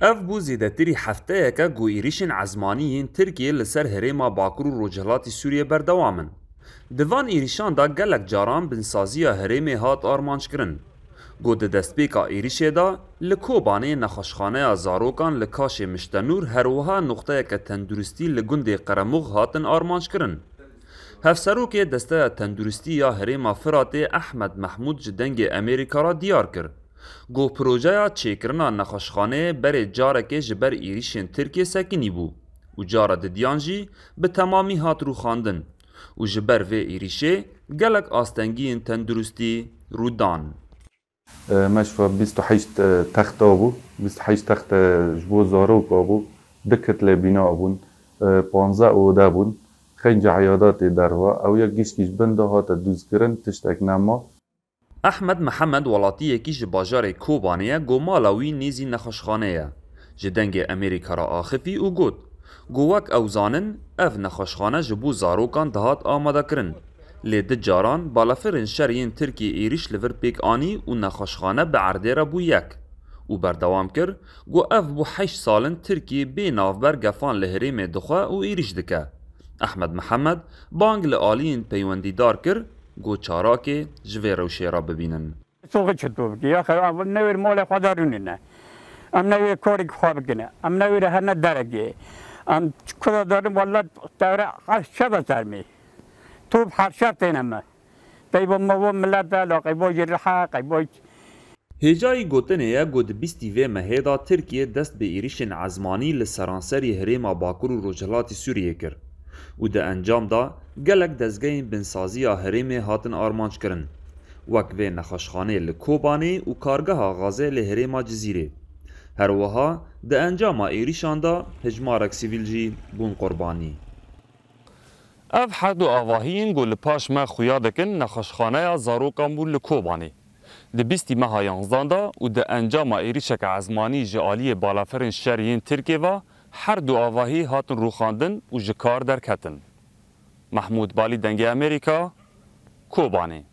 اف بو زیدتری هفته که گو ایریشن عزمانیین ترکیه لسر هریما باکور و روجهلاتی سوریه بردوامن. دوان ایریشان دا گلک جاران بنسازیا هریمه هات آرمانش کرن. گو ده دستپیکا ایریشه دا لکوبانه نخاشخانه زاروکان لکاش مشتنور هروها نقطه که تندرستی لگند قرموغ هاتن آرمانش کرن. هفسروک دسته تندرستی یا هریما فرات احمد محمود جدنگ امریکا را دیار کرد. گو پروژه چیکرنا نخاشخانه بر جارک جبر ایریشن ترکیه سکنی بو و جارا دیانجی به تمامی هات رو خواندن و جبر و ایریشه گلک آستنگی تندرستی رودان. مشفى 28 تخت ابو 28 تخت جبو زاروك ابو دكت لبناء ابون 15 اوده بون خنج عيادات دروا او يكيش كيش بنده هات دوز كرن تشتك نما. احمد محمد ولاتی کیش باجار کوبانیه گو مالاوی نیزی نخاشخانه جدنگ امریکا را آخفی او گود گوک اوزانن اف نخاشخانه جبو زاروکان دهات آماده کرن لید جاران بالافرن شرین ترکی ایریش لور پیک آنی و نخاشخانه به عرده را بو یک و بردوام کر گو اف بو 8 سالن ترکی بی نافبر گفان لهریم دخوا و ایریش دکه احمد محمد بانگ لآلین پیوندی دار کر گو چاراکه جوه روشه را ببینن. سوق چطور بگی؟ آخه ام نویر مال خدا رونینه. ام نویر کاری خواب کنه. ام نویر هر ندارگی. ام خدا دارم والله دوره هر شب سرمی. تو هر شب تینم. تایب ما ملت علاقه با جرحه قیبای. هجای گوتنه گود 20 و مهدا ترکیه دست به ایریشن عزمانی لسرانسری هریما باکور و روجهلاتی سوریه کرد. و ده انجام دا گلک دزگین بنسازی هریمه هاتن آرمانج کرن وکوه نخاشخانه لکوبانه و کارگاه غازه لهریما جزیره هر وها ده انجام ایریشان دا هجمارک سیویل جی بون قربانی اف حد و آواهین گو لپاش ما خویا دکن نخاشخانه زاروکان بون لکوبانه ده 20 ماه 11 دا و ده انجام ایریشک عزمانی جعالی بالافرن شریین ترکیه و هر دو آواهی هاتن روخاندن و جکار درکتن. محمود بالی دنگ امریکا کوبانه